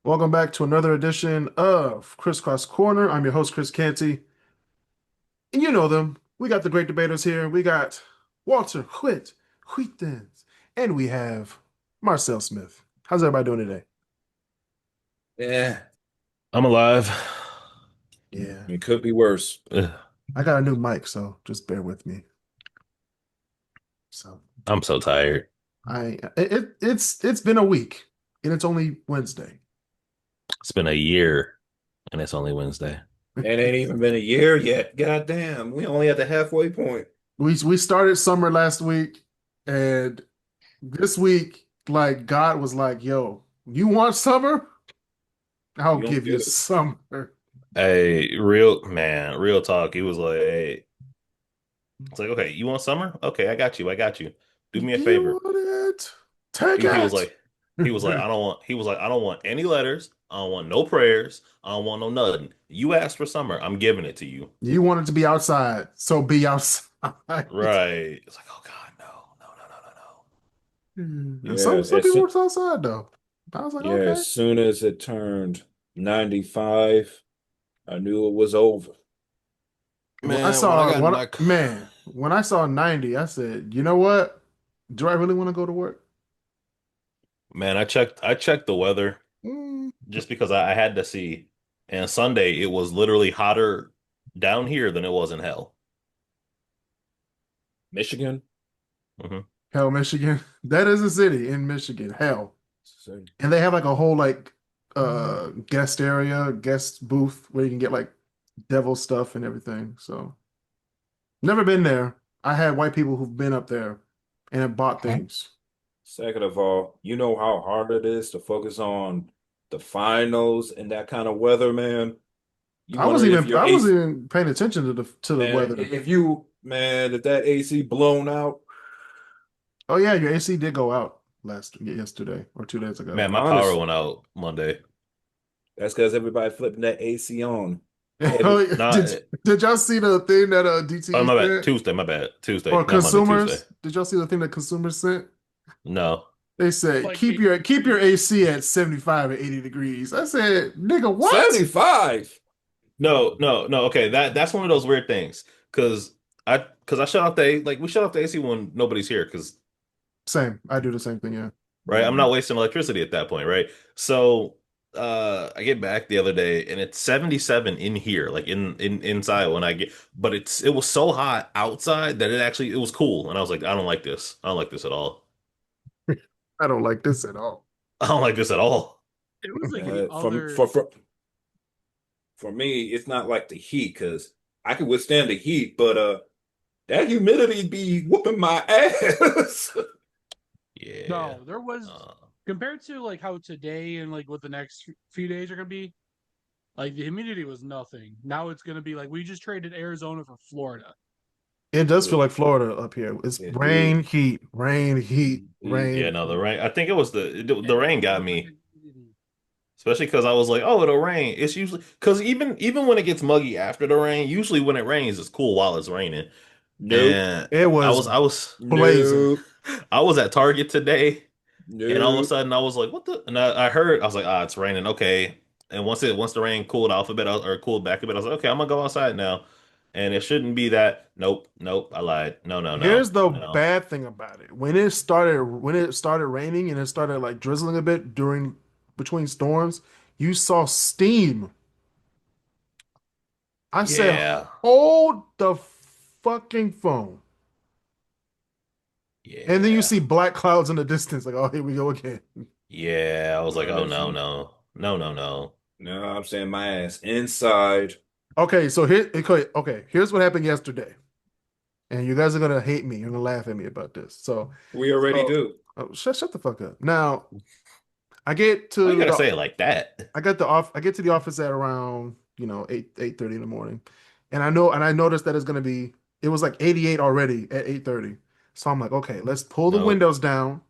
Welcome back to another edition of KrisCross Corner. I'm your host, Chris Canty. And you know them. We got the great debaters here. We got Walter Huitens, and we have Marcel Smith. How's everybody doing today? Yeah, I'm alive. Yeah, it could be worse. Ugh, I got a new mic, so just bear with me. So I'm so tired. it's been a week, and it's only Wednesday. It's been a year and it's only Wednesday. It ain't even been a year yet. Goddamn, we only at the halfway point. We started summer last week, and this week, like God was like, "Yo, you want summer? I'll You don't give you get it. summer." Hey, real man, real talk. He was like, hey, it's like, okay, you want summer? Okay, I got you. I got you. Do me a You favor. want it? Take He was it. like, I don't want any letters. I don't want no prayers. I don't want no nothing. You asked for summer. I'm giving it to you. You want it to be outside, so be outside. Right. It's like, oh God, no, no, no, no, no, no. And Yeah, some people work outside though. I was like, yeah, okay. as soon as it turned 95, I knew it was over. Man, when I got in my When I saw 90, I said, you know what? Do I really want to go to work? man, I checked the weather Mm. just because I had to see. And Sunday, it was literally hotter down here than it was in hell. Michigan. Hmm. Hell, Michigan. That is a city in Michigan. Hell. So, And they have like a whole like guest area, guest booth where you can get like devil stuff and everything. So never been there. I had white people who've been up there and have bought things. second of all, you know how hard it is to focus on the finals and that kind of weather, man. You wonder if your I wasn't AC, even paying attention to the man, weather. if that AC blown out, Oh yeah, your AC did go out yesterday or 2 days ago. Man, my power honest, went out Monday. that's because everybody flipping that AC on. Oh, Heavy. yeah. Not, Did y'all see the thing that oh, DTE my bad. sent Tuesday, my bad. Tuesday, or not Monday, Tuesday. consumers? Did y'all see the thing that consumers sent? No. They said Like keep your AC at 75 and 80 degrees. I said, nigga, what? 75. No. Okay, that's one of those weird things. Cause I shut off we shut off the AC when nobody's here, because Same. I do the same thing, yeah. right, I'm not wasting electricity at that point, right? So I get back the other day and it's 77 in here, like in inside when I get, but it was so hot outside that it was cool. And I was like, I don't like this. I don't like this at all. I don't like this at all. I don't like this at all. it was like the For, other for for for me, it's not like the heat because I can withstand the heat, but that humidity be whooping my ass. Yeah. no, there was Uh, compared to like how today and like what the next few days are gonna be, like the humidity was nothing. Now it's gonna be like we just traded Arizona for Florida. It does feel It, like Florida up here. It's it rain, do. heat, rain, heat, yeah, rain, no, the heat. rain. I think it was the rain got me, Humidity. especially because I was like, oh, it'll rain. It's usually because even when it gets muggy after the rain, usually when it rains, it's cool while it's raining. Nope. And It I was was I was blazing. Nope. I was at Target today, and all of a Nope. sudden I was like, what the? And I heard I was like, ah, it's raining. Okay. And once the rain cooled off a bit, or cooled back a bit, I was like, okay, I'm gonna go outside now. And it shouldn't be that. Nope, I lied. No, no, no, Here's the no. bad thing about it. When it started raining and it started like drizzling a bit during between storms, you saw steam. I said, Yeah, hold the fucking phone. And then you yeah, see black clouds in the distance, like, oh, here we go again. yeah. I was like, oh no, Honestly. no, no, no, no. No, I'm saying my ass inside. Okay, here's what happened yesterday. And you guys are gonna hate me. You're gonna laugh at me about this. We already So do. oh, shut the fuck up. Now Why you gotta say it like that? I get to the office at around, 8:30 in the morning. And I noticed that it was like 88 already at 8:30. So I'm like, okay, let's pull the No. windows down.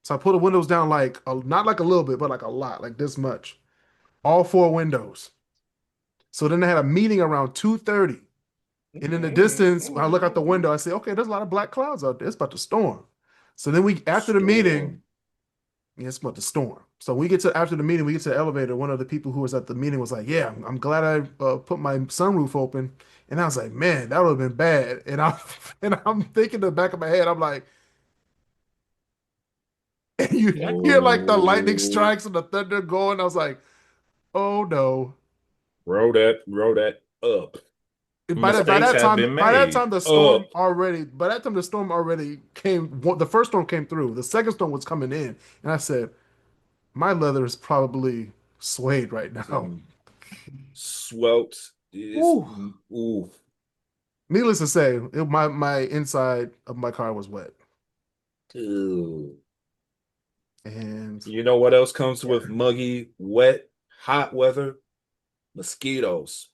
So I pull the windows down not like a little bit, but like a lot, like this much. All four windows. So then they had a meeting around 2:30. And in the distance, when I look out the window, I say, okay, there's a lot of black clouds out there. It's about to storm. So then after the Storm. meeting, yeah, it's about to storm. So we get to after the meeting, we get to the elevator. One of the people who was at the meeting was like, "Yeah, I'm glad I put my sunroof open." And I was like, "Man, that would have been bad." And I'm and I'm thinking in the back of my head, I'm like, and you Yeah, hear like the lightning Oh, strikes and the thunder going. I was like, "Oh no!" roll that up, And Mistakes have been by that made. time the storm up. already by that time the storm already came. The first storm came through. The second storm was coming in, and I said, "My leather is probably swayed right now." Some swelt is Ooh. ooh. Needless to say, my inside of my car was wet, Ew. and You know what else comes yeah, with muggy, wet, hot weather? Mosquitoes.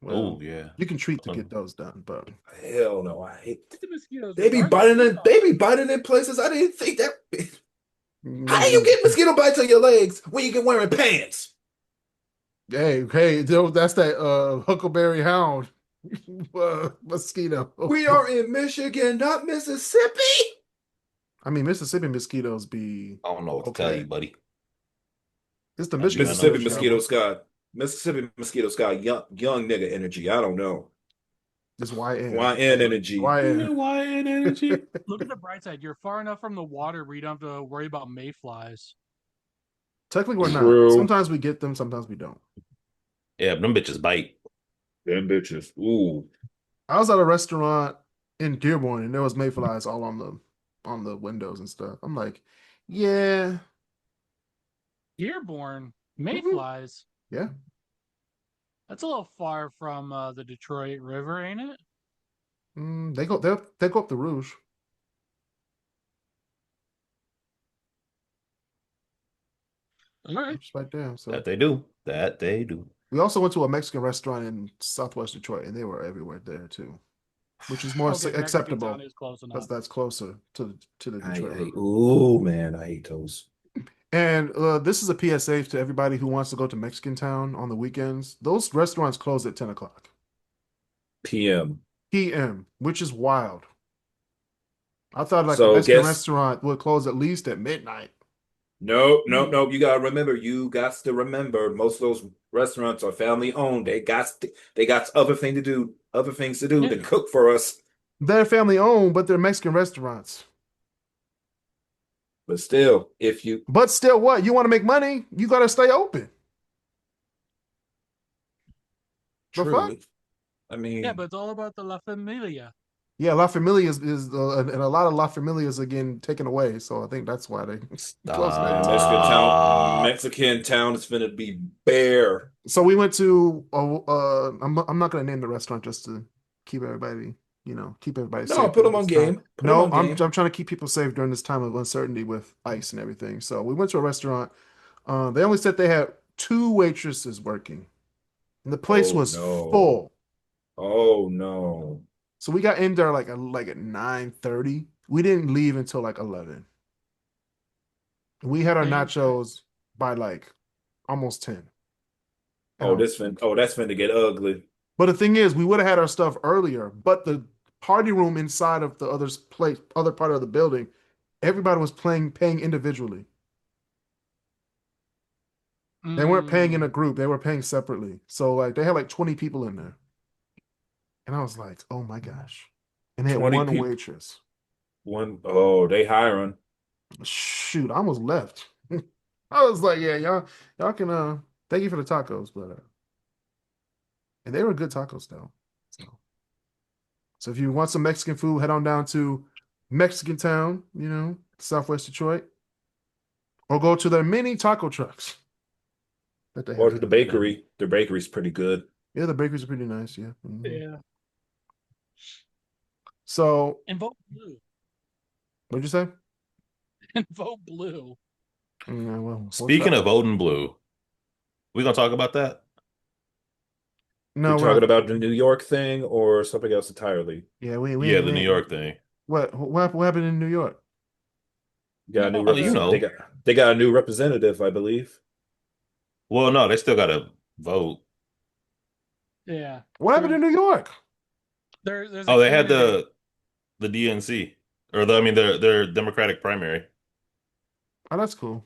well, Oh yeah. you can treat to get Um, those done, but Hell no, I hate. the mosquitoes They be regardless. biting in. They be biting in places I didn't think that. How do you mm, get mosquito bites on your legs when you get wearing pants? hey, that's that Huckleberry Hound mosquito. We are in Michigan, not Mississippi. I mean, Mississippi mosquitoes be I don't know what to tell okay. you, buddy. It's the I do Michigan not know Mississippi what you mosquitoes that mean. mosquitoes work. got Mississippi mosquitoes got young nigga energy. I don't know. It's YN. YN energy. Yeah, YN. YN energy. Look at the bright side. You're far enough from the water where you don't have to worry about mayflies. Technically, we're not. True. Sometimes we get them, sometimes we don't. Yeah, but them bitches bite. Them bitches. Ooh. I was at a restaurant in Dearborn and there was mayflies all on the windows and stuff. I'm like, yeah, Dearborn, mhm, mayflies. yeah. That's a little far from the Detroit River, ain't it? They go up the Rouge. All right. It's right there. So That they do. That they do. we also went to a Mexican restaurant in Southwest Detroit and they were everywhere there too, which is more Okay, Mexican town acceptable. is close enough. That's closer to the Detroit River. Ooh, man, I hate those. And this is a PSA to everybody who wants to go to Mexican Town on the weekends. Those restaurants close at 10 o'clock PM. p.m., which is wild. I thought like a So Mexican guess restaurant would close at least at midnight. no, no, no. You gotta remember. You got to remember. Most of those restaurants are family owned. They got other things to do Yeah. than cook for us. They're family owned, but they're Mexican restaurants. But still, if you But still, what? You want to make money? You got to stay open. The fuck? true, I Yeah, mean, but it's all about the La Familia. Yeah, La Familia and a lot of La Familias again taken away. So I think that's why they closing at man, 10. Stop. Mexican town is gonna be bare. So we went to I'm not gonna name the restaurant just to keep everybody, keep everybody No, safe put during them on this time. game. Put them No, on I'm game. trying to keep people safe during this time of uncertainty with ice and everything. So we went to a restaurant. They only said they had two waitresses working, and the place Oh was no. full. Oh no. So we got in there like at 9:30. We didn't leave until like 11. We had our Dang. nachos by like almost 10. And I Oh, was this fin like, oh, that's finna get ugly. but the thing is, we would have had our stuff earlier, but the party room inside of the other part of the building, everybody was paying individually. They weren't paying in a Mm, group, they were paying separately. So like they had like 20 people in there. And I was like, oh my gosh. And they had 20 one people. waitress. They hiring. Shoot, I almost left. I was like, yeah, y'all can thank you for the tacos, but and they were good tacos though. So if you want some Mexican food, head on down to Mexican Town, Southwest Detroit, or go to their mini taco trucks that they Or have to the there. bakery. The bakery's pretty good. Yeah, the bakeries are pretty nice. Yeah. Mhm. yeah. So, And vote blue. what'd you say? And vote blue. Yeah, well, what's Speaking that? of Odin Blue, we gonna talk about that? We No, we're talking not. about the New York thing or something else entirely? Yeah, we Yeah, ain't, the we New ain't. York thing. What happened in New York? Got a new Oh, you represent know. they got a new representative, I believe. Well, no, they still gotta vote. Yeah. What happened True. in New York? There's a Oh, they had candidate. the DNC or I mean their Democratic primary. Oh, that's cool.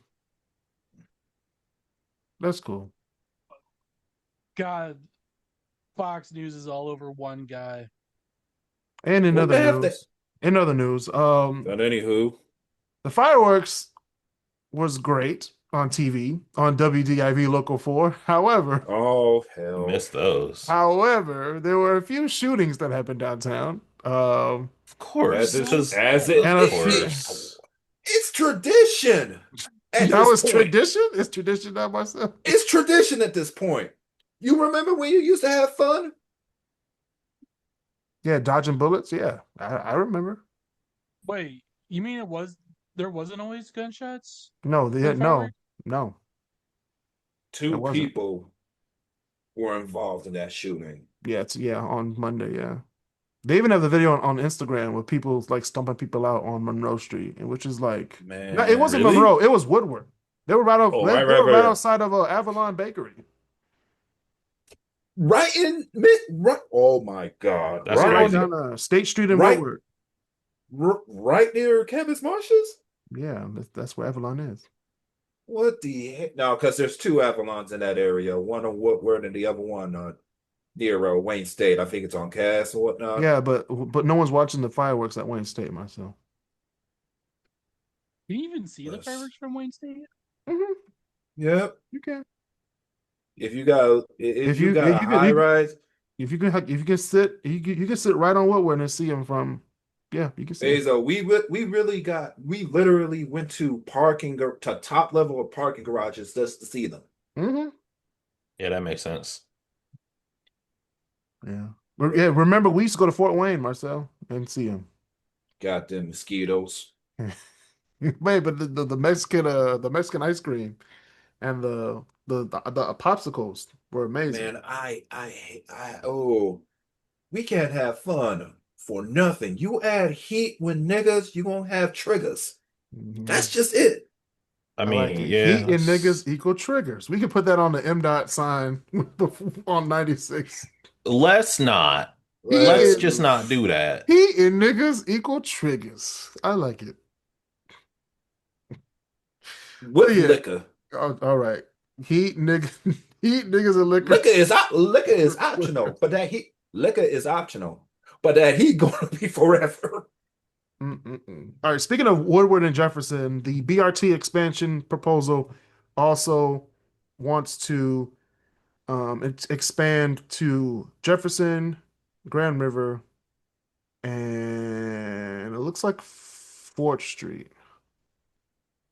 That's cool. God, Fox News is all over one guy. And Well, they have to. in other news, But anywho, the fireworks was great on TV on WDIV Local 4. oh hell, Miss those. There were a few shootings that happened downtown. Of course, because as And of a it, few. course. it's tradition at That this was point. tradition. It's tradition, not myself. It's tradition at this point. You remember when you used to have fun? Yeah, dodging bullets. Yeah, I remember. Wait, you mean there wasn't always gunshots No, for the no, fireworks? no, it Two wasn't. people were involved in that shooting. Yeah, it's on Monday. Yeah, they even have the video on Instagram with people like stumping people out on Monroe Street, and which is like, no, it Man, wasn't Really? Monroe. It was Woodward. They were right off. oh, They I were right remember outside of Avalon Bakery. right in mid. Right, oh my God! That's Yeah, Right on on crazy. the down State Street in right, Woodward. right near Campus Marshes. Yeah, that's where Avalon is. What the heck? No, because there's two Avalons in that area. One on Woodward and the other one near Wayne State. I think it's on Cass or whatnot. Yeah, but no one's watching the fireworks at Wayne State, myself. Can you even see the Yes. fireworks from Wayne State? Mm-hmm. Yep. You can. If you got If a you can high rise, if you can sit you can sit right on Woodward and see them from. Yeah, you can see 'em. Bezo, we literally went to to top level of parking garages just to see them. Mm-hmm. Yeah, that makes sense. Yeah. Yeah, remember we used to go to Fort Wayne, Marcel, and see him. Got them mosquitoes. Wait, but the Mexican ice cream and the popsicles were amazing. Man, oh, we can't have fun for nothing. You add heat with niggas, you gonna have triggers. Mhm. That's just it. I I like mean, it. yeah. Heat and niggas equal triggers. We could put that on the M dot sign on 96. Let's not. Heat Let's Let's just and not do that. heat and niggas equal triggers. I like it. But with yeah, liquor. all right. Heat niggas, heat niggas and liquor. Liquor is optional, but that heat liquor is optional, but that heat gonna be forever. Mm-mm-mm. All right. Speaking of Woodward and Jefferson, the BRT expansion proposal also wants to expand to Jefferson, Grand River, and it looks like 4th Street.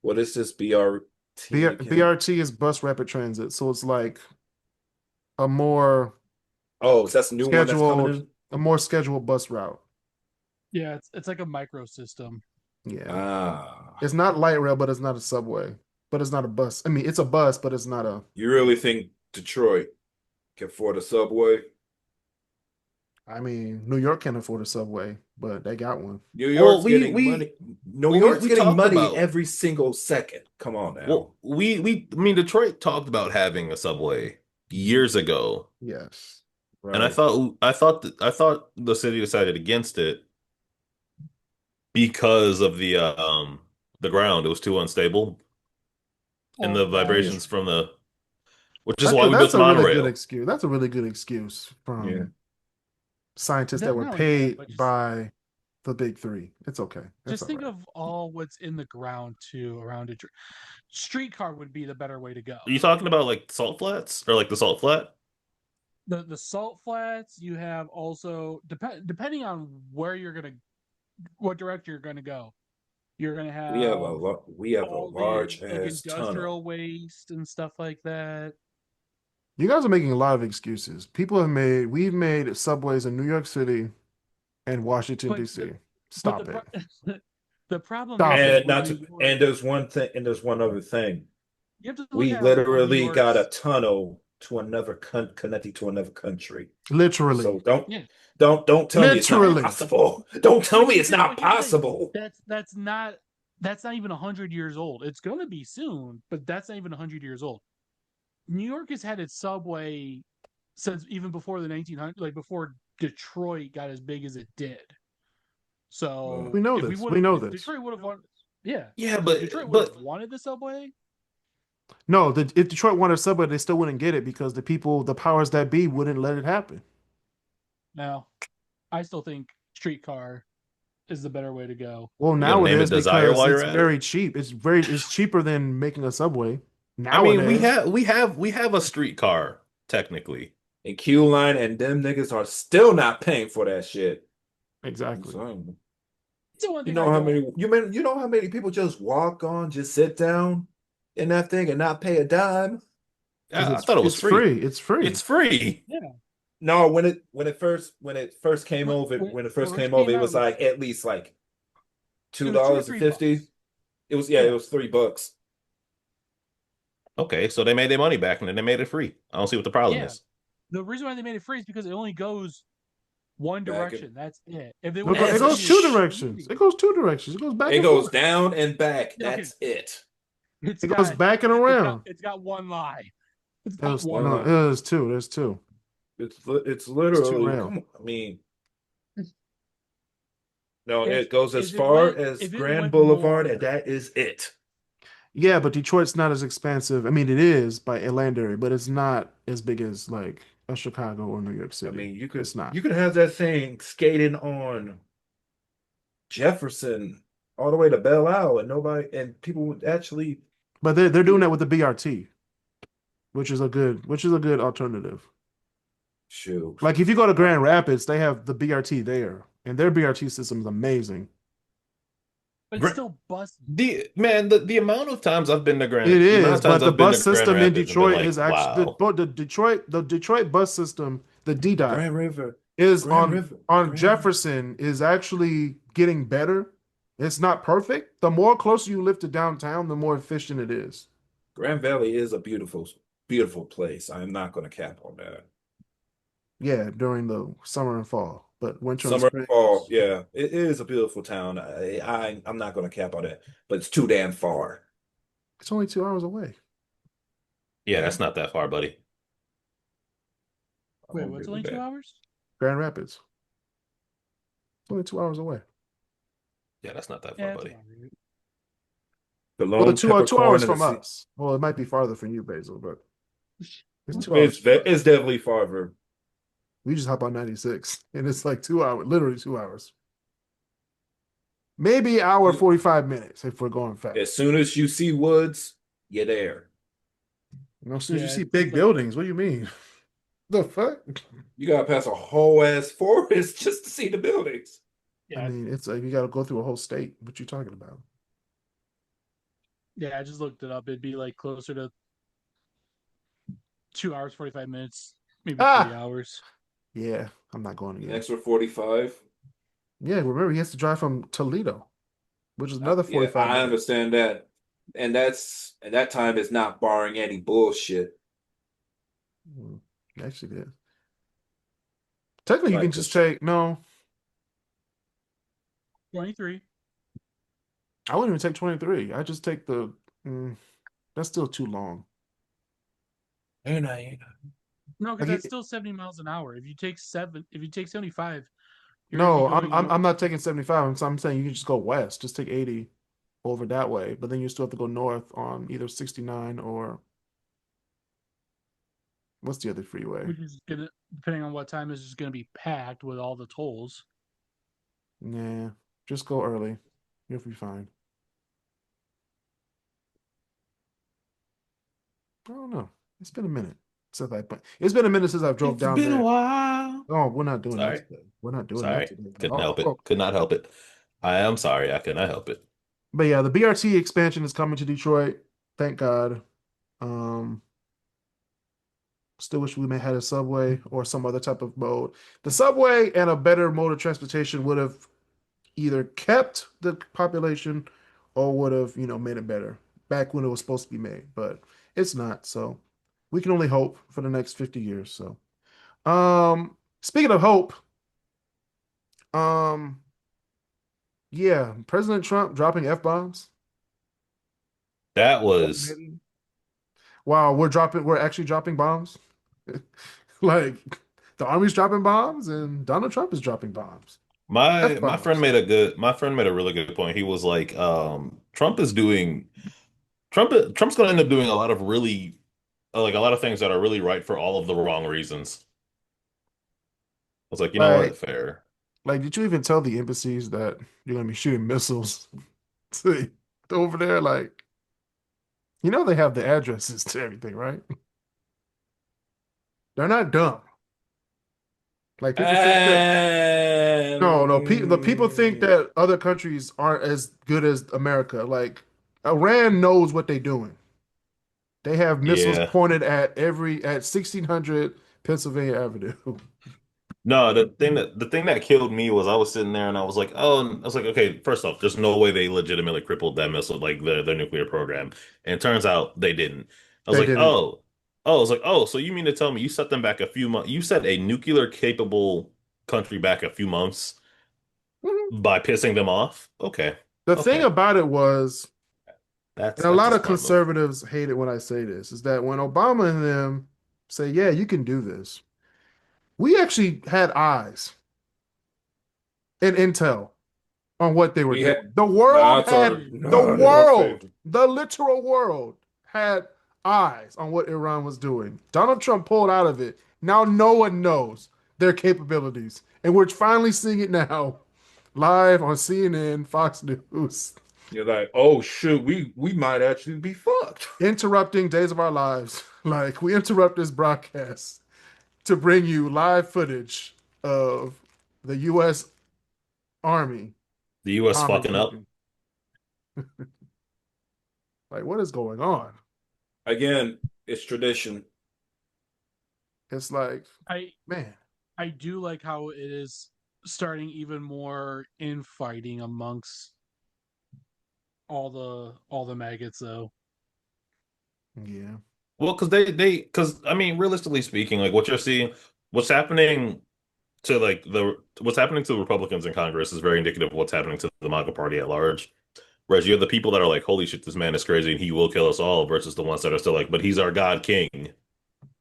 What is this BRT again? BRT is bus rapid transit, so it's like a more Oh, so that's a new one that's coming scheduled, in. a more scheduled bus route. Yeah, it's like a micro system. Yeah. Ah, It's not light rail, but it's not a subway. But it's not a bus. I mean, it's a bus, but it's not a. you really think Detroit can afford a subway? I mean, New York can't afford a subway, but they got one. New Well, York's getting money. New well, York's we getting talked money about every single second. Come on now. well, I mean, Detroit talked about having a subway years ago, Yes. and I Right. thought the city decided against it because of the ground. It was too unstable, and the Oh, gosh. vibrations from which is why we built That's the a really good monorail. excuse. That's a really good excuse Yeah. from scientists that were Not only that, paid but by the big three. It's okay. That's just all think right. of all what's in the ground too around Detroit. Streetcar would be the better way to go. Are you talking about like salt flats or like the salt flat? The salt flats, you have also depending on what direction you're gonna go. You're gonna have We have a all large the like ass tunnel. industrial waste and stuff like that. You guys are making a lot of excuses. We've made subways in New York City and Washington, But D.C. but Stop the it. the problem Stop is it. And with not New to, York, and there's one thing, and there's one other thing. you have to look We at how New literally got a York's tunnel to another connecting to another country. Literally. So yeah. don't tell me it's not Literally. possible. Don't tell But me here's it's the- not but here's the thing. possible. That's not even 100 years old. It's gonna be soon, but that's not even 100 years old. New York has had its subway since even before the 1900s, like before Detroit got as big as it did. So We know if this. We know if this. Detroit would have wanted, yeah, Yeah, if Detroit would have wanted the subway, No, if Detroit wanted a subway, they still wouldn't get it because the powers that be, wouldn't let it happen. Now, I still think streetcar is the better way to go. Well, You gonna now it name it is Desire because while it's you're at it? very cheap. It's cheaper than making a subway I mean, nowadays. we have a streetcar technically. And Q Line and them niggas are still not paying for that shit. I'm Exactly. saying. It's the one You thing I know how don't. many you know how many people just walk on, just sit down in that thing and not pay a dime? Because I thought it was it's free. free. It's free. It's free. Yeah, No, when it first came when, over, when when it when first Rich came over, came it out, was like at least like two it was two or dollars and three fifty. bucks. It was, yeah, it Yeah, was $3. Okay, so they made their money back and then they made it free. I don't see what the problem yeah. is. The reason why they made it free is because it only goes one Back direction. That's it. If they No, would have As it a goes continued, two sh directions. It goes two directions. It goes back it and goes forth. down and back. yeah, okay, That's it. it's It goes got back and around. it's got one line. It's It got was one no, Well, line. it was two. There's two. it's It's two literally, rail. come on. I mean, no, If it goes as if it far went as if it Grand went Boulevard, and more, that is it. Yeah, but Detroit's not as expansive. I mean, it is by land area, but it's not as big as like a Chicago or New York I City. mean, It's not. you could have that thing skating on Jefferson all the way to Belle Isle, and nobody and people would actually But they're doing do that it. with the BRT, which is a good alternative. Shoot. Like if you go to Uh, Grand Rapids, they have the BRT there, and their BRT system is amazing. but it's Gra- still busting. the amount of times I've been to It the amount is, of times but the I've been to bus Grand system in Rapids and been Detroit like, is actually wow. the Detroit bus system, the DDOT Grand River, is Grand River, on Grand River. Jefferson is actually getting better. It's not perfect. The more closer you live to downtown, the more efficient it is. Grand Valley is a beautiful, beautiful place. I'm not going to cap on that. Yeah, during the summer and fall, but winter and Summer, spring, fall, yeah, it is a beautiful town. I'm not going to cap on that, but it's too damn far. it's only 2 hours away. Yeah, that's not that far, buddy. I Wait, don't what's agree with only two that. hours? Grand Rapids, it's only 2 hours away. Yeah, that's not that far, Yeah, that's buddy. about right. The Well, the lone 2 hours peppercorn and the from sea. us. Well, it might be farther from you, Basil, but it's 2 hours from us. It's definitely farther. We just hop on 96, and it's like 2 hours, literally 2 hours. Maybe an hour 45 minutes if we're going As fast. soon as you see woods, you're there. You know, as soon as you Yeah, see it's big like buildings, what do you mean? The fuck? You gotta pass a whole ass forest just to see the buildings. I yeah, mean, it's like you got to go through a whole state. What you talking about? yeah. I just looked it up. It'd be like closer to 2 hours 45 minutes, maybe three Ah, hours. yeah, I'm not going An again. extra 45. Yeah, remember he has to drive from Toledo, which is another Yeah, 45 I minutes. understand that. And that time is not barring any bullshit. Mm, actually, did. Technically, you can Like, just 'cause take no. 23. I wouldn't even take 23. I just take the. Mm, that's still too long. ain't No, because Like, that's still 70 miles an hour. If you take 75, you're going to be no, going I'm not taking 75. I'm saying you can just go west. Just take 80 over that way, but then you still have to go north on either 69 or what's the other freeway? which is gonna, depending on what time, is just gonna be packed with all the tolls. Nah, just go early. You'll be fine. I don't know. It's been a minute since it's been a minute since I've drove It's down been a there. while. Oh, we're not doing that Sorry. today. We're not doing that Sorry. today. Couldn't Oh, help oh. it. Could not help it. I am sorry. I could not help it. But yeah, the BRT expansion is coming to Detroit. Thank God. Um, Still wish we may had a subway or some other type of mode. The subway and a better mode of transportation would have either kept the population or would have, made it better back when it was supposed to be made. But it's not. So we can only hope for the next 50 years. So speaking of hope, um, yeah, President Trump dropping F-bombs. That was Wow, we're actually dropping bombs. Like the army's dropping bombs and Donald Trump is dropping bombs. my friend F-bombs. made a really good point. He was like, Trump is doing Trump's going to end up doing a lot of really like a lot of things that are really right for all of the wrong reasons. I was like, you know what? Like, Fair. did you even tell the embassies that you're gonna be shooting missiles to, over there? Like, they have the addresses to everything, right? They're not dumb. Like people think that no, no, the people think And that other countries aren't as good as America. Like Iran knows what they're doing. They have missiles Yeah. pointed at 1600 Pennsylvania Avenue. No, the thing that killed me was I was sitting there and I was like, oh, and I was like, okay, first off, there's no way they legitimately crippled that missile, like the nuclear program. And it turns out they didn't. I was They like, didn't. oh, I was like, oh, so you mean to tell me you set them back a few months? You set a nuclear capable country back a few months Mhm. by pissing them off? Okay, The thing okay, about it was, and a that's a lot of smart move. conservatives hate it when I say this, is that when Obama and them say, yeah, you can do this, we actually had eyes and intel on what they were we doing. had The world not had, our Mm. the not in our world, favor. the literal world had eyes on what Iran was doing. Donald Trump pulled out of it. Now no one knows their capabilities. And we're finally seeing it now live on CNN, Fox News, You're like, oh shoot, we might actually be fucked. interrupting Days of Our Lives. Like we interrupt this broadcast to bring you live footage of the U.S. Army The U.S. bombing fucking up. something. Like, what is going on? Again, it's tradition. It's like, I man, I do like how it is starting even more infighting amongst all the maggots though. yeah. Well, because I mean, realistically speaking, like what you're seeing, what's happening what's happening to the Republicans in Congress is very indicative of what's happening to the MAGA party at large. Whereas you have the people that are like, "Holy shit, this man is crazy and he will kill us all," versus the ones that are still like, "But he's our God King,"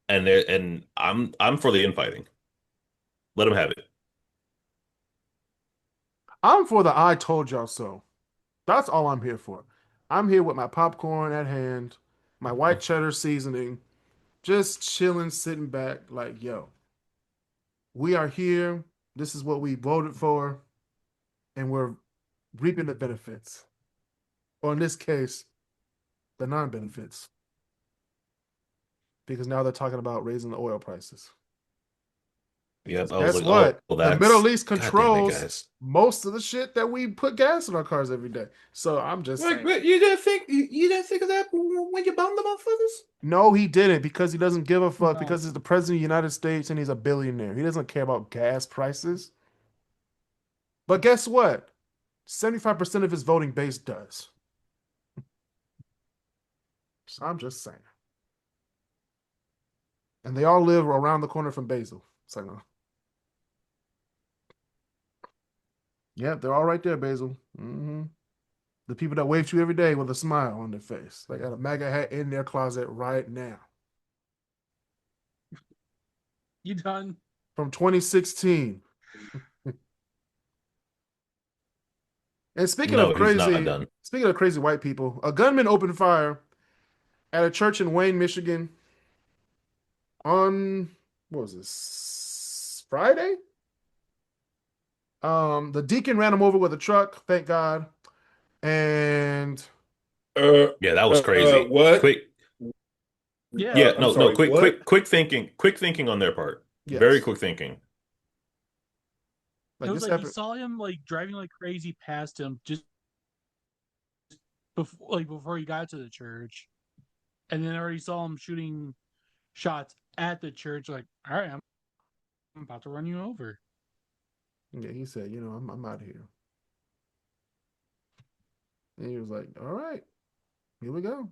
and I'm for the infighting. Let him have it. I'm for the I told y'all so. That's all I'm here for. I'm here with my popcorn at hand, my white cheddar seasoning, just chilling, sitting back, like, yo, we are here. This is what we voted for, and we're reaping the benefits. Or in this case, the non-benefits. Because now they're talking about raising the oil prices. Yep. I was Guess like, oh, what? well, The that's Middle East God damn it, controls guys. most of the shit that we put gas in our cars every day. So I'm just Like, saying. but you didn't think of that when you bombed the motherfuckers? No, he didn't because he doesn't give a fuck No. because he's the president of the United States and he's a billionaire. He doesn't care about gas prices. But guess what? 75% of his voting base does. So I'm just saying. And they all live around the corner from Basil. So, yeah, they're all right there, Basil. The people that wave to you every day with a smile on their face. They got a MAGA hat in their closet right now. You done? From 2016. And No, he's not done. speaking of crazy white people, a gunman opened fire at a church in Wayne, Michigan on what was this? Friday? The deacon ran him over with a truck, thank God. And Uh, Yeah, that was crazy. what? Quick, Yeah. yeah, I'm no, sorry, what? quick thinking on their part. Very yes, quick thinking. It like was this like he happened. saw him like driving like crazy past him just before he got to the church, and then already saw him shooting shots at the church. Like, all right, I'm about to run you over. Yeah, he said, I'm out of here. And he was like, all right, here we go.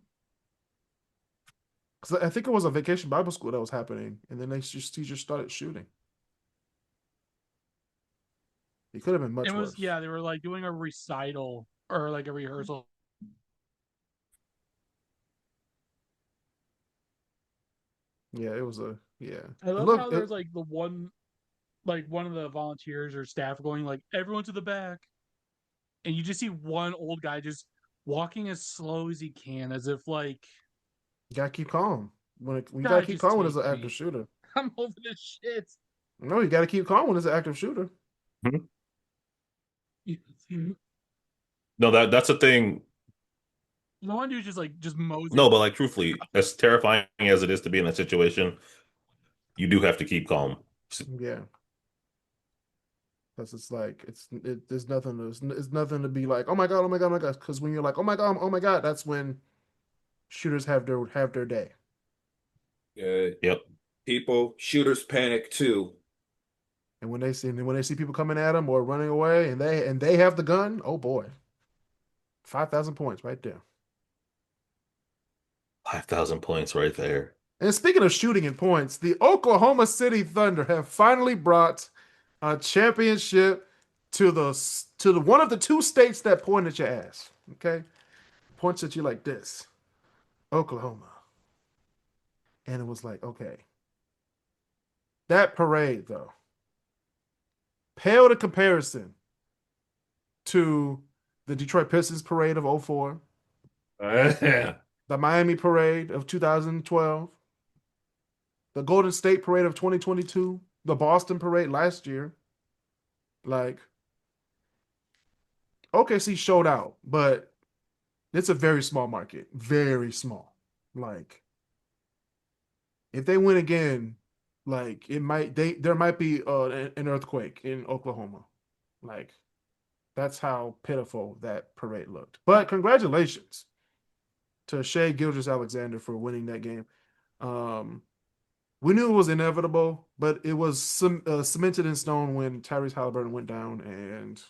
Because I think it was a vacation Bible school that was happening. And then he just started shooting. It could have been It much was worse. they were like doing a recital or like a rehearsal. Yeah, it was yeah. I It love how looked, there's like one of the volunteers or staff going like everyone to the back, and you just see one old guy just walking as slow as he can, as if like, You gotta keep calm. You gotta God, keep just calm when it's take an active me. shooter. I'm over this shit. No, you gotta keep calm when it's an active shooter. No, that's a thing. The one dude's just like just mosey. No, but like truthfully, as terrifying as it is to be in that situation, you do have to keep calm. Yeah, because it's like there's nothing it's nothing to be like, oh my god, oh my god, oh my god. Because when you're like, oh my god, that's when shooters have their day. Yep. People, shooters panic too. And when they see people coming at them or running away, and they have the gun, oh boy, 5,000 points right there. 5,000 points right there. And speaking of shooting and points, the Oklahoma City Thunder have finally brought a championship to the one of the two states that point at your ass. Okay, points at you like this, Oklahoma, and it was like, okay, that parade though, paled in comparison to the Detroit Pistons parade of '04, Yeah. the Miami parade of 2012, the Golden State parade of 2022, the Boston parade last year. Like, OKC showed out, but it's a very small market, very small. Like, if they win again, like there might be an earthquake in Oklahoma. Like, that's how pitiful that parade looked. But congratulations to Shea Gilgeous-Alexander for winning that game. Um, we knew it was inevitable, but it was cemented in stone when Tyrese Halliburton went down and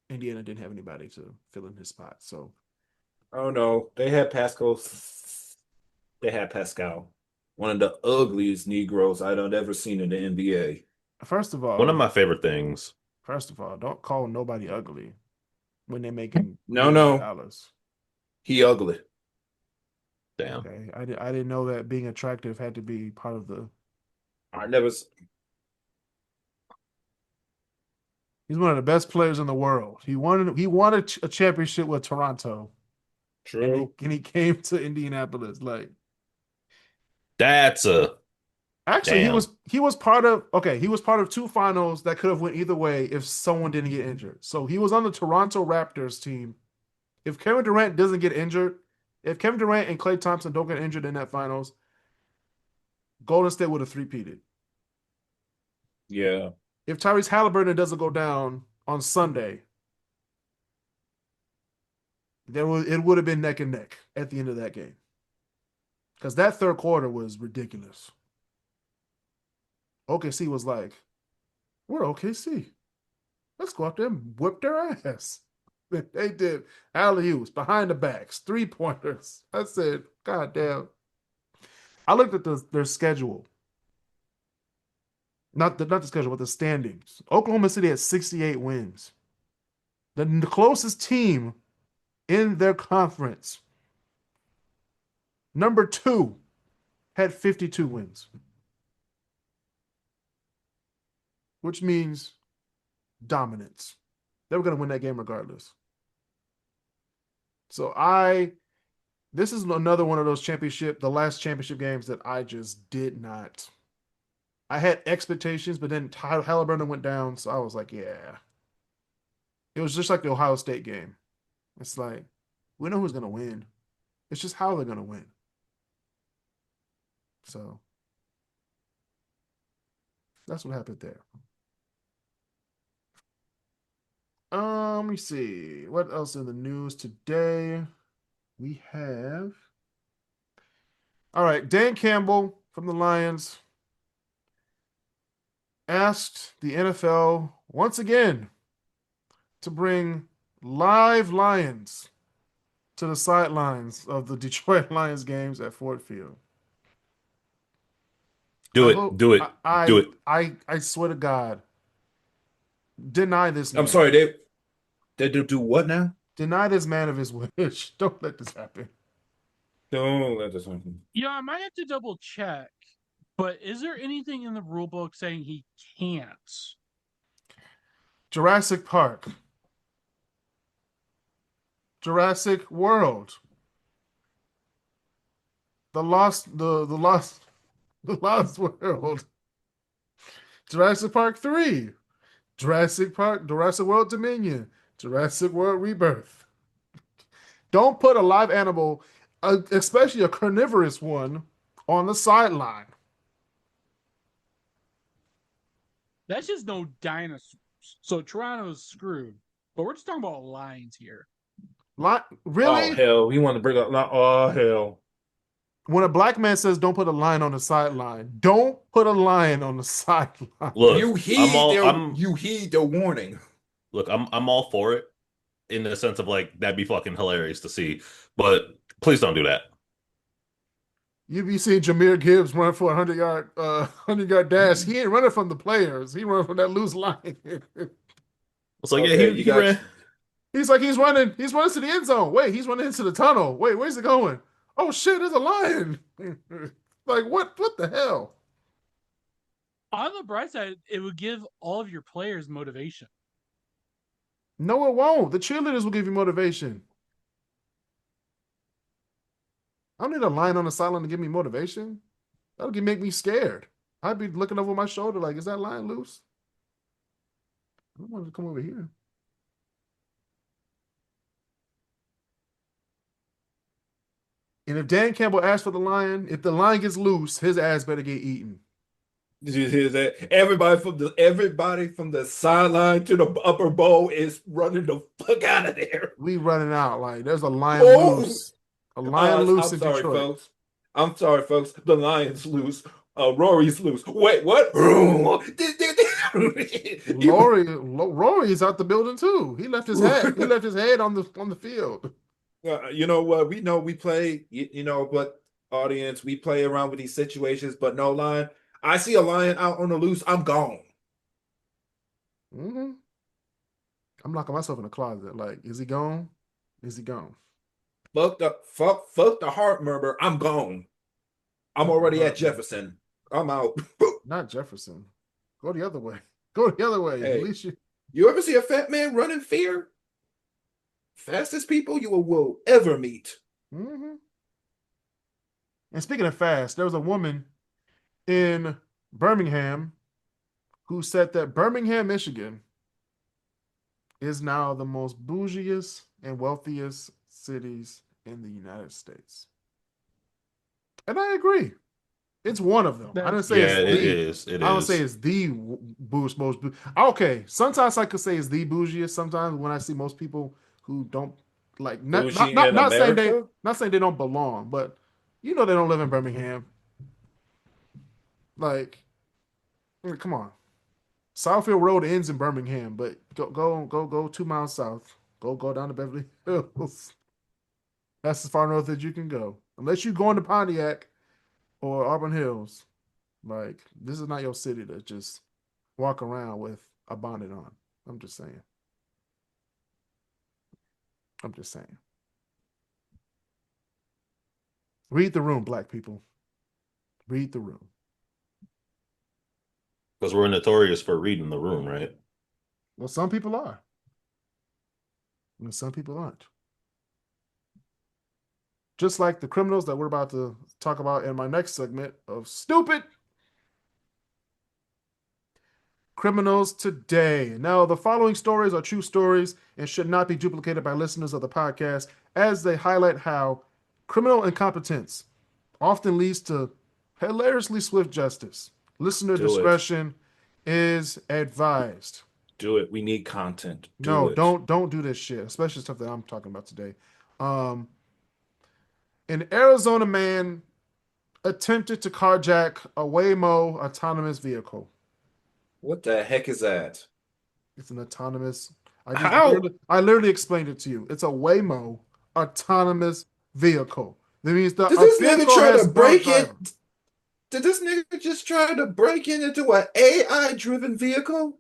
Indiana didn't have anybody to fill in his spot. So, Oh no, they had Pascal. They had Pascal, one of the ugliest Negroes I'd ever seen in the NBA. first of One of all, my favorite things. don't call nobody ugly when they're making No, millions of no, dollars. he ugly. Damn. Okay, I didn't know that being attractive had to be part of the. I never. He's one of the best players in the world. He won a championship with Toronto, and True. he came to Indianapolis. Like, That's a actually, damn. he was part of two finals that could have went either way if someone didn't get injured. So he was on the Toronto Raptors team. If Kevin Durant doesn't get injured, if Kevin Durant and Klay Thompson don't get injured in that finals, Golden State would have three-peated. Yeah. If Tyrese Halliburton doesn't go down on Sunday, it would have been neck and neck at the end of that game. Because that third quarter was ridiculous. OKC was like, we're OKC. Let's go out there and whip their ass. They did alley-oops, behind the backs, three-pointers. I said, God damn. I looked at their schedule. Not the schedule, but the standings. Oklahoma City had 68 wins. The closest team in their conference, number 2, had 52 wins. Which means dominance. They were going to win that game regardless. So this is another one of those the last championship games that I just did not. I had expectations, but then Halliburton went down, so I was like, yeah. It was just like the Ohio State game. It's like, we know who's going to win. It's just how they're going to win. So that's what happened there. Let me see. What else in the news today? We have. All right, Dan Campbell from the Lions asked the NFL once again to bring live lions to the sidelines of the Detroit Lions games at Ford Field. Do it. Do it. Do it. I swear to God, deny this man. I'm sorry, they do what now? Deny this man of his wish. Don't let this happen. Don't let this happen. Yeah, I might have to double check. But is there anything in the rule book saying he can't? Jurassic Park. Jurassic World. The Lost World. Jurassic Park 3. Jurassic World Dominion. Jurassic World Rebirth. Don't put a live animal, especially a carnivorous one, on the sideline. That's just no dinosaurs. So Toronto's screwed. But we're just talking about lions here. Oh Really? hell, you want to bring up? Oh hell. When a black man says don't put a lion on the sideline, don't put a lion on the sideline. Look, You heed the warning. look, I'm all for it in the sense of like that'd be fucking hilarious to see, but please don't do that. You be seeing Jameer Gibbs run for a 100-yard dash. He ain't running from the players. He running from that loose line. So yeah, Okay, he ran. He's running. He's running to the end zone. Wait, he's running into the tunnel. Wait, where's it going? Oh shit, there's a lion. Like what? What the hell? On the bright side, it would give all of your players motivation. No, it won't. The cheerleaders will give you motivation. I don't need a lion on the sideline to give me motivation. That'll make me scared. I'd be looking over my shoulder like, is that lion loose? I don't want to come over here. And if Dan Campbell asks for the lion, if the lion gets loose, his ass better get eaten. Did you hear that? Everybody from the sideline to the upper bowl is running the fuck out of there. We running out like there's a lion Oh! loose. A lion loose in Detroit. Folks. I'm sorry, folks. The lion's loose. Rory's loose. Wait, what? Rory's out the building too. He left his head. He left his head on the field. You know what? We know we play. But audience, we play around with these situations. But no lion. I see a lion out on the loose. I'm gone. Mm-hmm. I'm locking myself in the closet. Like, is he gone? Is he gone? Fuck the heart murmur. I'm gone. I'm already at Jefferson. I'm out. Not Jefferson. Go the other way. Go the other way. Hey, At least you ever see a fat man run in fear? Fastest people you will ever meet. Mm-hmm. And speaking of fast, there was a woman in Birmingham who said that Birmingham, Michigan is now the most bougiest and wealthiest cities in the United States. And I agree. It's one of them. I didn't say it's the. I don't say it's the most. Okay, sometimes I could say it's the bougiest. Sometimes when I see most people who don't like not saying they don't belong, but they don't live in Birmingham. Like, come on. Southfield Road ends in Birmingham, but go 2 miles south. Go down to Beverly Hills. That's as far north as you can go. Unless you go into Pontiac or Auburn Hills. Like, this is not your city to just walk around with a bonnet on. I'm just saying. Read the room, black people. Read the room. Because we're notorious for reading the room, right? Well, some people are. And some people aren't. Just like the criminals that we're about to talk about in my next segment of Stupid Criminals Today. Now, the following stories are true stories and should not be duplicated by listeners of the podcast, as they highlight how criminal incompetence often leads to hilariously swift justice. Listener discretion is advised. Do it. We need content. Don't do this shit, especially stuff that I'm talking about today. An Arizona man attempted to carjack a Waymo autonomous vehicle. What the heck is that? It's an autonomous. How? I literally explained it to you. It's a Waymo autonomous vehicle. That means Did this nigga try to break it? Did this nigga just try to break into an AI-driven vehicle?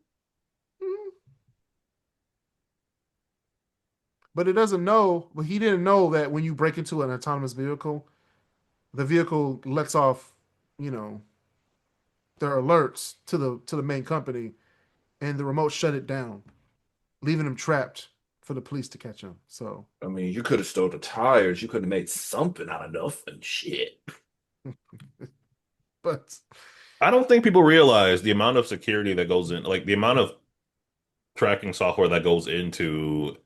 But it doesn't know. But he didn't know that when you break into an autonomous vehicle, the vehicle lets off, their alerts to the main company, and the remote shut it down, leaving him trapped for the police to catch him. So, I mean, you could have stole the tires. You could have made something out of nothing. Shit. but I don't think people realize the amount of security that goes in, like the amount of tracking software that goes into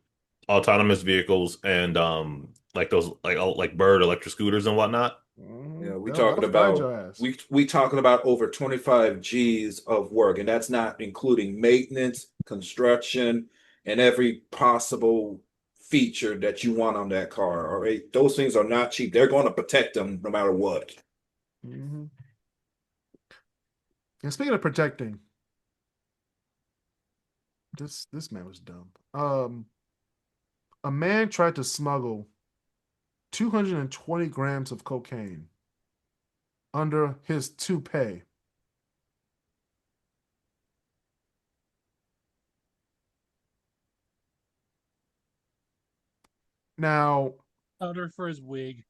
autonomous vehicles and like those like Bird electric scooters and whatnot. Yeah, we they'll talking find about your ass. we talking about over 25 G's of work, and that's not including maintenance, construction, and every possible feature that you want on that car. All right, those things are not cheap. They're going to protect them no matter what. Mhm. And speaking of protecting, this man was dumb. A man tried to smuggle 220 grams of cocaine under his toupee. Now, Powder for his wig.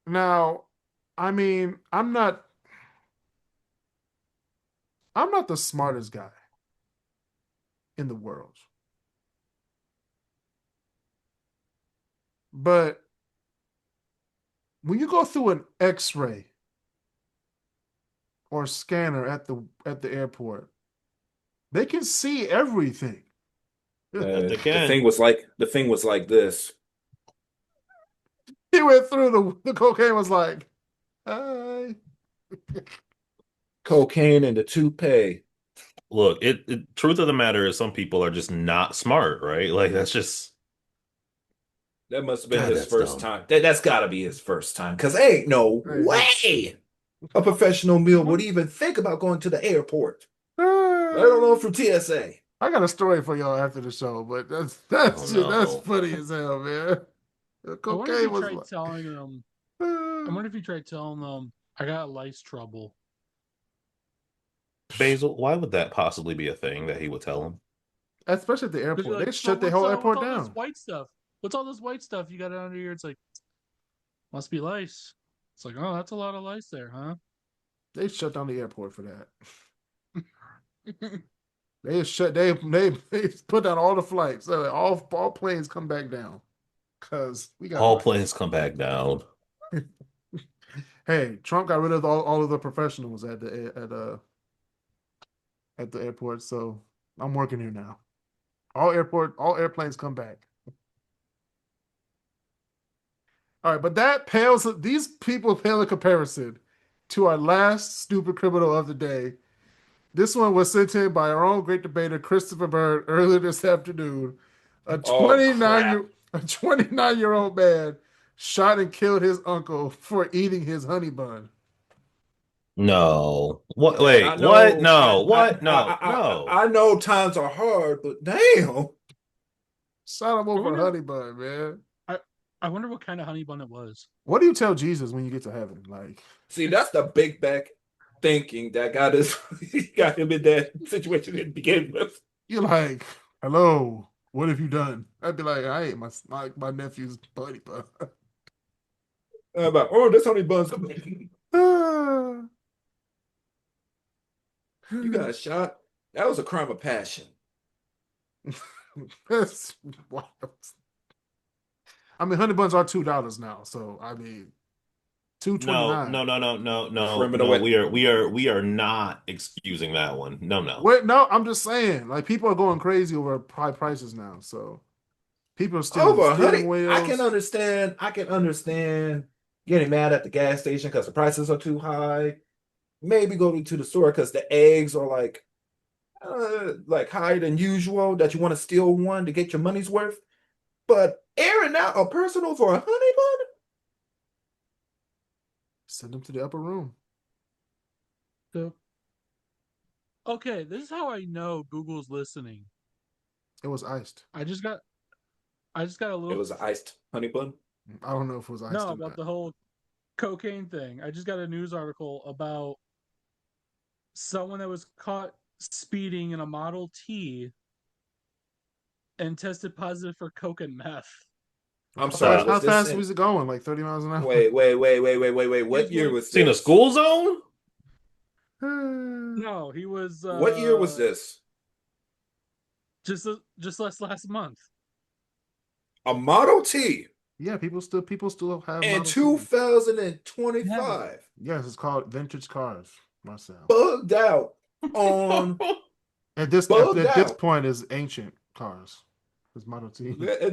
I mean, I'm not the smartest guy in the world. But when you go through an X-ray or scanner at the airport, they can see everything. Yes, they The can. thing was like this. He went through the cocaine was like, hi. Cocaine and the toupee. Look, truth of the matter is some people are just not smart, right? Like that's just That must have been God, his that's first dumb. time. That's got to be his first time, because ain't no Hey, way a professional meal would even think about going to the airport, let alone through TSA. I got a story for y'all after the show, but that's Oh shit, that's no. funny as hell, man. The I wonder if cocaine he was tried like, telling them. I wonder if he tried telling them I got lice trouble. Basil, why would that possibly be a thing that he would tell him? especially at the Because airport. you're They like, shut the whole what's airport all this down. white stuff? What's all this white stuff you got under here? It's like, must be lice. It's like, oh, that's a lot of lice there, huh? They shut down the airport for that. They put down all the flights. So all planes come back down. Cause we got All lice. planes come back down. Hey, Trump got rid of all of the professionals at the airport, so I'm working here now. All airplanes come back. All right, but these people pale in comparison to our last stupid criminal of the day. This one was sent in by our own great debater Christopher Bird earlier this afternoon. A Oh 29 crap! year a 29-year-old man shot and killed his uncle for eating his honey bun. No. What? And I Wait, what? know, No. What? No. No. I know times are hard, but damn. Shot him I over a wonder, honey bun, man. I, I wonder what kind of honey bun it was. What do you tell Jesus when you get to heaven? Like, See, that's the big back thinking that got us got him in that situation to begin with. you're like, hello, what have you done? I'd be like, I ate my nephew's buddy bun. About oh, this honey bun's you got shot. That was a crime of passion. That's wild. I mean, honey buns are $2 now, so I mean, No, $2.29. no, no, no, no, no, Criminal. no. We are not excusing that one. No, no. Wait, no, I'm just saying, like people are going crazy over high prices now. So people are Over stealing honey, wheels. I can understand getting mad at the gas station because the prices are too high. Maybe go to the store because the eggs are like higher than usual that you want to steal one to get your money's worth. But airing out a person over a honey bun? Send them to the upper room. So, okay, this is how I know Google's listening. It was iced. I just got a little. It was an iced honey bun. I don't know if it was iced No, or about not. the whole cocaine thing. I just got a news article about someone that was caught speeding in a Model T and tested positive for coke and meth. I'm sorry. How Was this fast in, was it going? Like 30 miles an hour? wait. What year was Seen a this? school zone? No, he was What year was this? just last month. A Model T Yeah, people still have in Model T. 2025. Yes, it's called vintage cars, Marcel. Bugged out on At this bugged out. point is ancient cars. It's Model T. Yeah,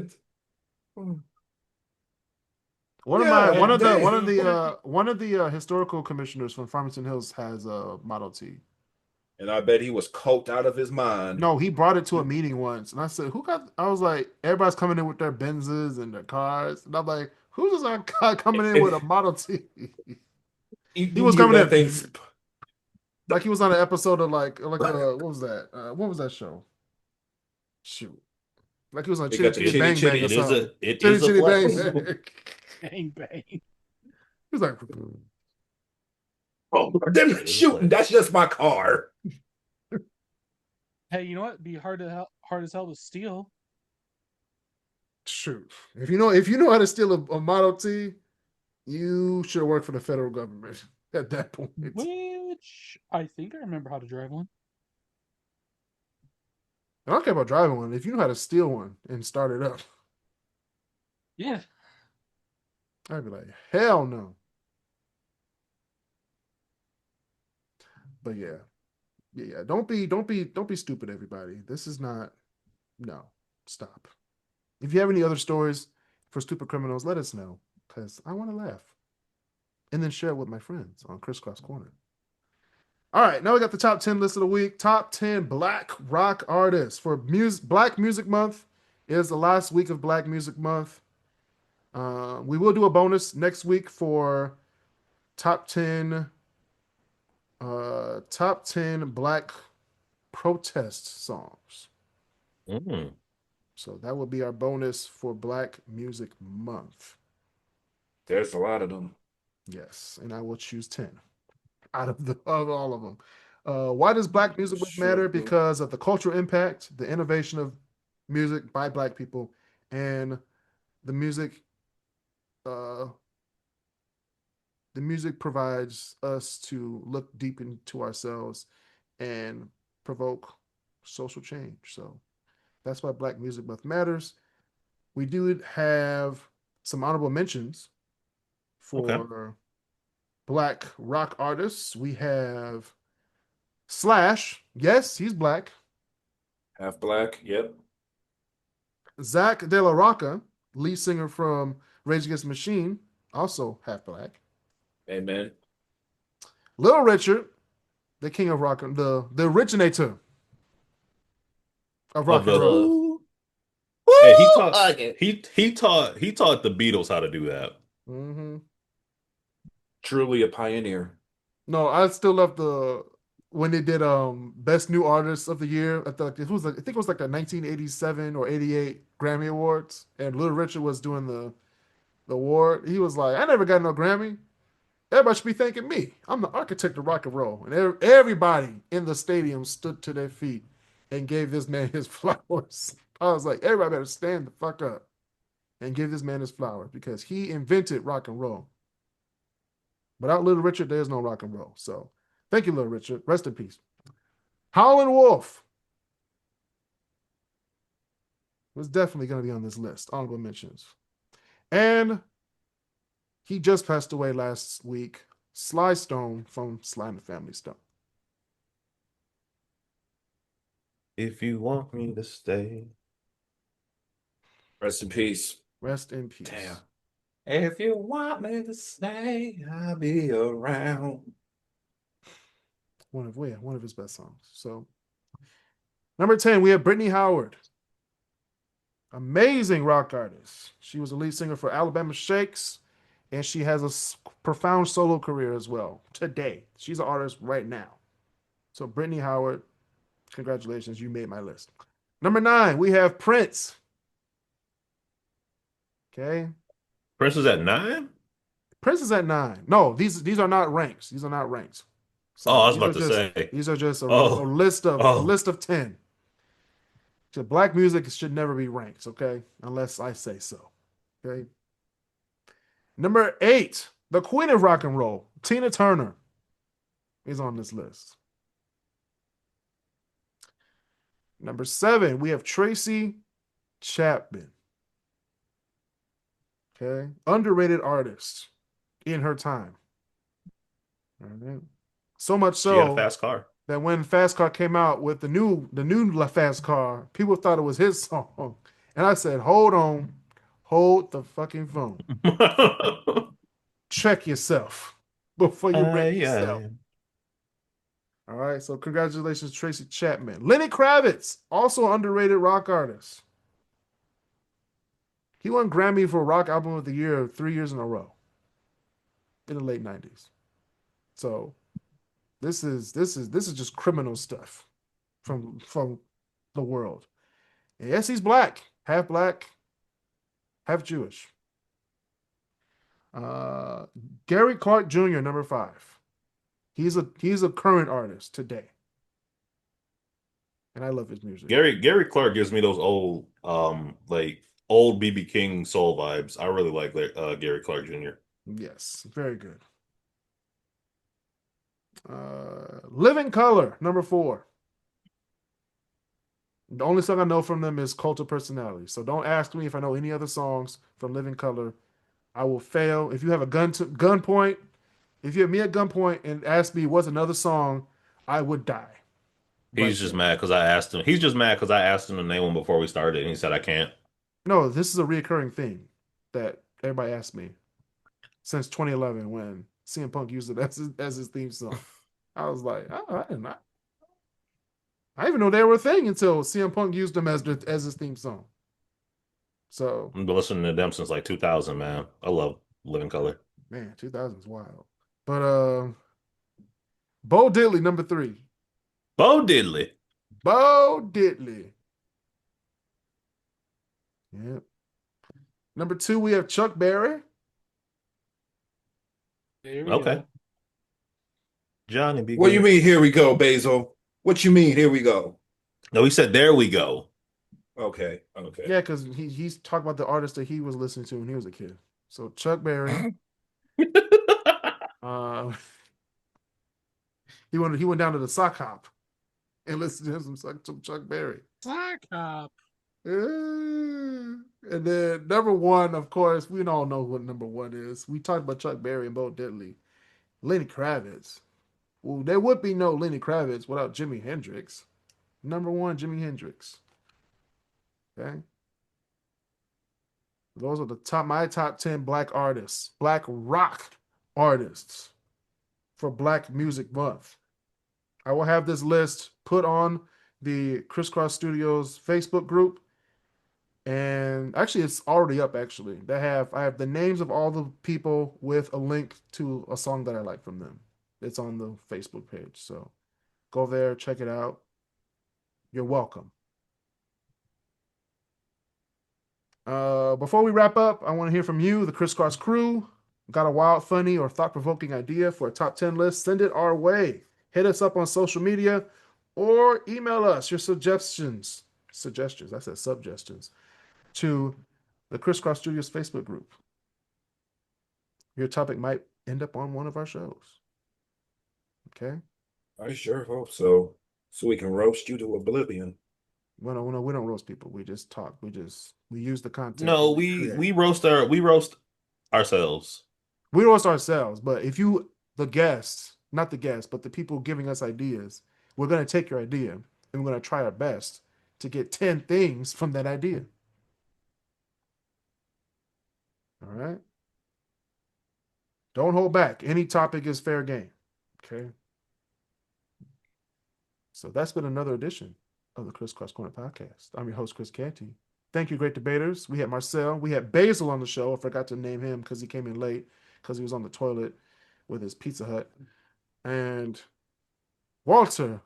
One of the historical commissioners from Farmington Hills has a Model T. and I bet he was coked out of his mind. No, he brought it to a meeting once, and I said, "Who got?" I was like, "Everybody's coming in with their Benzes and their cars," and I'm like, "Who's this guy coming in with a Model T?" He was coming in like he was on an episode of what was that? What was that show? Shoot, like he was on They Chitty got the Chitty chitty Bang chitty. Bang or something. It Chitty is a Chitty Bang flex. Bang. Bang bang. He was like, Oh, them shooting. That's just my car. Hey, you know what? It'd be hard as hell to steal. "Shoot, if you know how to steal a Model T, you should have worked for the federal government at that point." Which I think I remember how to drive one. I don't care about driving one. If you know how to steal one and start it up, Yeah. I'd be like, hell no. But yeah. Don't be stupid, everybody. This is not. No, stop. If you have any other stories for stupid criminals, let us know because I want to laugh, and then share it with my friends on KrisCross Corner. All right, now we got the top 10 list of the week. Top 10 Black rock artists for Black Music Month. Is the last week of Black Music Month. We will do a bonus next week for top 10 Black protest songs. Mm. So that will be our bonus for Black Music Month. There's a lot of them. Yes, and I will choose 10 out of all of them. Why does Black Music Month matter? Because of the cultural impact, the innovation of music by Black people, and the music. The music provides us to look deep into ourselves and provoke social change. So that's why Black Music Month matters. We do have some honorable mentions for Black rock artists. We have Slash. Yes, he's Black. Half black. Yep. Zach De La Rocca, lead singer from Rage Against the Machine, also half Black. Amen. Little Richard, the king of rock, the originator of rock and roll. Hey, he taught the Beatles how to do that. Mm-hmm. Truly a pioneer. No, I still love when they did best new artist of the year. I think it was the 1987 or 88 Grammy Awards, and Little Richard was doing the award. He was like, "I never got no Grammy. Everybody should be thanking me. I'm the architect of rock and roll." And everybody in the stadium stood to their feet and gave this man his flowers. I was like, everybody better stand the fuck up and give this man his flowers because he invented rock and roll. Without Little Richard, there's no rock and roll. So thank you, Little Richard. Rest in peace. Howlin' Wolf was definitely going to be on this list. Honorable mentions. And he just passed away last week. Sly Stone from Sly and the Family Stone. If you want me to stay. Rest in peace. Rest in peace. Damn. If you want me to stay, I'll be around. One of his best songs. So, number 10, we have Brittany Howard. Amazing rock artist. She was a lead singer for Alabama Shakes, and she has a profound solo career as well today. She's an artist right now. So, Brittany Howard, congratulations, you made my list. Number 9, we have Prince. Okay. Prince is at 9? Prince is at 9. No, these are not ranks. These are not ranks. So I was about to say. These are just a list of 10. So Black music should never be ranked, okay? Unless I say so. Okay. Number 8, the queen of rock and roll, Tina Turner, is on this list. Number 7, we have Tracy Chapman. Okay. Underrated artist in her time. All right. So much She had a so fast car. that when Fast Car came out with the new Fast Car, people thought it was his song. And I said, hold on. Hold the fucking phone. Check yourself before you wreck yourself. Yeah. All right. So congratulations, Tracy Chapman. Lenny Kravitz, also underrated rock artist. He won Grammy for Rock Album of the Year 3 years in a row in the late 90s. So this is just criminal stuff from the world. And yes, he's black, half Jewish. Gary Clark Jr., number 5. He's a current artist today. And I love his music. Gary Clark gives me those old like old BB King soul vibes. I really like Gary Clark Jr. Yes, very good. Living Color, number 4. The only song I know from them is Cult of Personality. So don't ask me if I know any other songs from Living Color. I will fail. If you have a gunpoint, if you have me at gunpoint and ask me what's another song, I would die. He's just mad because I asked him. He's just mad because I asked him to name one before we started, and he said I can't. No, this is a reoccurring thing that everybody asks me since 2011 when CM Punk used it as his theme song. I was like, oh, I didn't even know they were a thing until CM Punk used them as his theme song. So I've been listening to them since like 2000, man. I love Living Color. man, 2000 is wild. But Bo Diddley, number 3. Bo Diddley. Bo Diddley. Yep. Number 2, we have Chuck Berry. There we Okay. go. Johnny B. What do you Good. mean, here we go, Basil? What you mean, here we go? No, he said there we go. Okay. Yeah, because he's talking about the artist that he was listening to when he was a kid. So Chuck Berry. He went down to the sock hop and listened to some Chuck Berry. Sock hop. And then number 1, of course, we all know what number 1 is. We talked about Chuck Berry and Bo Diddley. Lenny Kravitz. Well, there would be no Lenny Kravitz without Jimi Hendrix. Number 1, Jimi Hendrix. Okay. Those are my top 10 black artists, black rock artists for Black Music Month. I will have this list put on the KrisCross Studios Facebook group. And actually, it's already up, actually. I have the names of all the people with a link to a song that I like from them. It's on the Facebook page. So go there, check it out. You're welcome. Before we wrap up, I want to hear from you, the KrisCross crew. Got a wild, funny, or thought-provoking idea for a top 10 list? Send it our way. Hit us up on social media or email us your suggestions. I said suggestions. To the KrisCross Studios Facebook group. Your topic might end up on one of our shows. Okay? I sure hope so. So we can roast you to oblivion. Well, no, we don't roast people. We just talk. We use the content. No, we roast ourselves. We roast ourselves, but if you, the guests, not the guests, but the people giving us ideas, we're going to take your idea and we're going to try our best to get 10 things from that idea. All right? Don't hold back. Any topic is fair game. Okay? So that's been another edition of the KrisCross Corner podcast. I'm your host, Kris Canty. Thank you, great debaters. We had Marcel. We had Basil on the show. I forgot to name him because he came in late because he was on the toilet with his Pizza Hut. And Walter,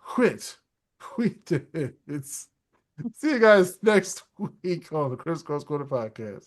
we did it. See you guys next week on the KrisCross Corner podcast.